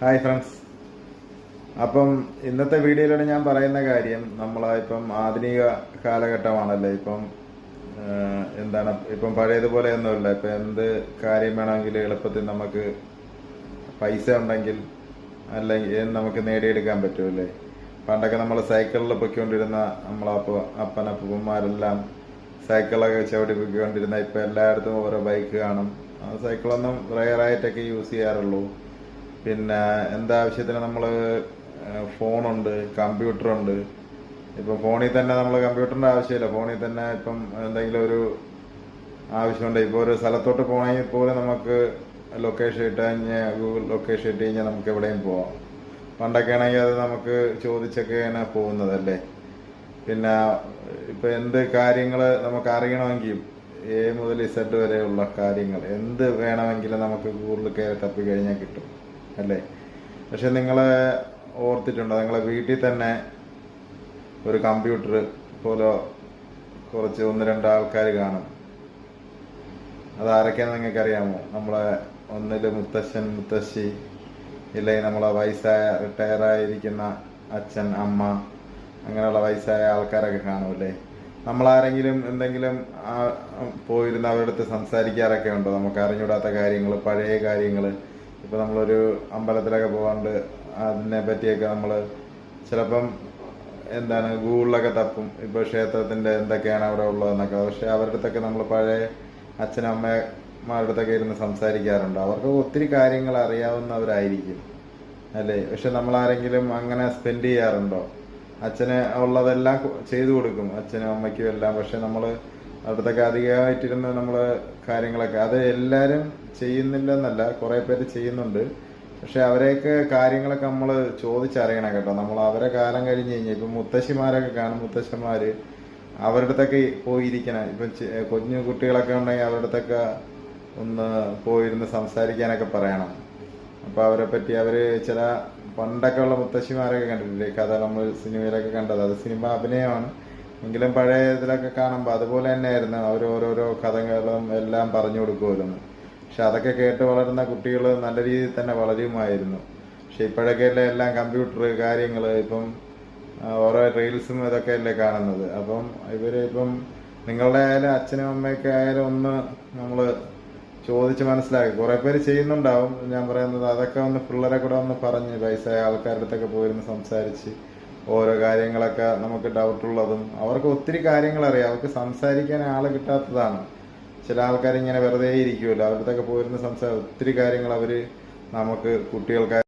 Hi friends. അപ്പം ഇന്നത്തെ വീഡിയോയിലൂടെ ഞാൻ പറയുന്ന കാര്യം ഇപ്പം ആധുനിക കാലഘട്ടമാണല്ലേ. ഇപ്പം പഴയതുപോലെ ഒന്നുമില്ല. ഇപ്പം എന്ത് കാര്യം വേണമെങ്കിലും എളുപ്പത്തിൽ നമുക്ക് പൈസ ഉണ്ടെങ്കിൽ അല്ലെങ്കിൽ നമുക്ക് നേടിയെടുക്കാൻ പറ്റുമല്ലേ. പണ്ടൊക്കെ നമ്മൾ സൈക്കിളിൽ പൊയ്ക്കൊണ്ടിരുന്ന അപ്പനപ്പന്മാരെല്ലാം സൈക്കിളൊക്കെ ചവിട്ടി പൊയ്ക്കൊണ്ടിരുന്ന ഇപ്പം എല്ലായിടത്തും ഓരോ ബൈക്ക് കാണും. സൈക്കിളൊന്നും റെയറായിട്ടൊക്കെ യൂസ് ചെയ്യാറുള്ളൂ. പിന്നെ എന്താവശ്യത്തിന് നമ്മൾ ഫോണുണ്ട്, കമ്പ്യൂട്ടറുണ്ട്. ഇപ്പം ഫോണിൽ തന്നെ നമ്മൾ കമ്പ്യൂട്ടറിൻ്റെ ആവശ്യമില്ല. ഫോണിൽ തന്നെ ഇപ്പം എന്തെങ്കിലും ഒരു ആവശ്യമുണ്ട്. ഇപ്പോൾ ഒരു സ്ഥലത്തോട്ട് പോകണമെങ്കിൽ പോലും നമുക്ക് ലൊക്കേഷൻ ഇട്ട് കഴിഞ്ഞാൽ ഗൂഗിൾ ലൊക്കേഷൻ ഇട്ട് കഴിഞ്ഞാൽ നമുക്ക് എവിടെയും പോവാം. പണ്ടൊക്കെ ആണെങ്കിൽ അത് നമുക്ക് ചോദിച്ചൊക്കെയാണ് പോകുന്നതല്ലേ. പിന്നെ ഇപ്പം എന്ത് കാര്യങ്ങൾ നമുക്ക് അറിയണമെങ്കിൽ A മുതൽ Z വരെയുള്ള കാര്യങ്ങൾ എന്ത് വേണമെങ്കിലും നമുക്ക് ഗൂഗിളിൽ കയറി തപ്പി കഴിഞ്ഞാൽ കിട്ടും അല്ലേ. പക്ഷെ നിങ്ങൾ ഓർത്തിട്ടുണ്ടോ, നിങ്ങളെ വീട്ടിൽ തന്നെ ഒരു കമ്പ്യൂട്ടർ പോലെ കുറച്ച് 1-2 ആൾക്കാർ കാണും. അതാരൊക്കെയാണെന്ന് നിങ്ങൾക്കറിയാമോ? നമ്മളെ ഒന്നിൽ മുത്തശ്ശൻ, മുത്തശ്ശി, ഇല്ലെങ്കിൽ നമ്മളെ വയസ്സായ റിട്ടയറായിരിക്കുന്ന അച്ഛൻ, അമ്മ, അങ്ങനെയുള്ള വയസ്സായ ആൾക്കാരൊക്കെ കാണുമല്ലേ. നമ്മളാരെങ്കിലും എന്തെങ്കിലും പോയിരുന്ന് അവരുടെ അടുത്ത് സംസാരിക്കാറൊക്കെ ഉണ്ടോ? നമുക്ക് അറിഞ്ഞൂടാത്ത കാര്യങ്ങൾ, പഴയ കാര്യങ്ങൾ. ഇപ്പം നമ്മളൊരു അമ്പലത്തിലൊക്കെ പോകാണ്ട് അതിനെ പറ്റിയൊക്കെ നമ്മൾ ചിലപ്പം ഗൂഗിളിലൊക്കെ തപ്പും. ഇപ്പോൾ ക്ഷേത്രത്തിൻ്റെ എന്തൊക്കെയാണ് അവിടെ ഉള്ളതെന്നൊക്കെ. പക്ഷെ അവരുടെ അടുത്തൊക്കെ നമ്മൾ പഴയ അച്ഛനും അമ്മമാരുടെ അടുത്തൊക്കെ ഇരുന്ന് സംസാരിക്കാറുണ്ട്. അവർക്ക് ഒത്തിരി കാര്യങ്ങൾ അറിയാവുന്നവരായിരിക്കും അല്ലേ. പക്ഷെ നമ്മളാരെങ്കിലും അങ്ങനെ സ്പെൻഡ് ചെയ്യാറുണ്ടോ? അച്ഛന് ഉള്ളതെല്ലാം ചെയ്തു കൊടുക്കും, അച്ഛനും അമ്മയ്ക്കും എല്ലാം. പക്ഷെ നമ്മൾ അവിടത്തൊക്കെ അധികമായിട്ടിരുന്ന് നമ്മൾ കാര്യങ്ങളൊക്കെ അത് എല്ലാവരും ചെയ്യുന്നില്ലെന്നല്ല, കുറേ പേര് ചെയ്യുന്നുണ്ട്. പക്ഷെ അവരെയൊക്കെ കാര്യങ്ങളൊക്കെ നമ്മൾ ചോദിച്ചറിയണം കേട്ടോ. നമ്മൾ അവരെ കാലം കഴിഞ്ഞ് കഴിഞ്ഞാൽ ഇപ്പം മുത്തശ്ശിമാരൊക്കെ കാണും. മുത്തശ്ശന്മാർ അവരുടെ അടുത്തൊക്കെ പോയിരിക്കണം. ഇപ്പം കുഞ്ഞു കുട്ടികളൊക്കെ ഉണ്ടെങ്കിൽ അവരുടെ അടുത്തൊക്കെ ഒന്ന് പോയിരുന്ന് സംസാരിക്കാനൊക്കെ പറയണം. അപ്പോൾ അവരെ പറ്റി അവർ ചില പണ്ടൊക്കെ ഉള്ള മുത്തശ്ശിമാരൊക്കെ കണ്ടിട്ടില്ലേ, കഥ നമ്മൾ സിനിമയിലൊക്കെ കണ്ടത്. അത് സിനിമ അഭിനയമാണ് എങ്കിലും പഴയ ഇതിലൊക്കെ കാണുമ്പോൾ അതുപോലെ തന്നെയായിരുന്നു. അവർ ഓരോരോ കഥകളും എല്ലാം പറഞ്ഞു കൊടുക്കുമായിരുന്നു. പക്ഷെ അതൊക്കെ കേട്ട് വളരുന്ന കുട്ടികൾ നല്ല രീതിയിൽ തന്നെ വളരുമായിരുന്നു. പക്ഷെ ഇപ്പോഴൊക്കെ അല്ലേ എല്ലാം കമ്പ്യൂട്ടർ കാര്യങ്ങൾ, ഇപ്പം ഓരോ റീൽസും ഇതൊക്കെ അല്ലേ കാണുന്നത്. അപ്പം ഇപ്പം നിങ്ങളുടെ ആയാലും അച്ഛനും അമ്മയൊക്കെ ആയാലും ഒന്ന് നമ്മൾ ചോദിച്ച് മനസ്സിലാക്കി. കുറേ പേര് ചെയ്യുന്നുണ്ടാവും. ഞാൻ പറയുന്നത് അതൊക്കെ ഒന്ന് പിള്ളേരെ കൂടെ ഒന്ന് പറഞ്ഞ് വയസ്സായ ആൾക്കാരുടെ അടുത്തൊക്കെ പോയിരുന്ന് സംസാരിച്ച് ഓരോ കാര്യങ്ങളൊക്കെ നമുക്ക് ഡൗട്ടുള്ളതും. അവർക്ക് ഒത്തിരി കാര്യങ്ങൾ അറിയാം. അവർക്ക് സംസാരിക്കാൻ ആൾ കിട്ടാത്തതാണ്. ചില ആൾക്കാരിങ്ങനെ വെറുതെ ഇരിക്കുമല്ലോ, അവരുടെ അടുത്തൊക്കെ പോയിരുന്ന് ഒത്തിരി കാര്യങ്ങൾ അവർ നമുക്ക് കുട്ടികൾക്ക്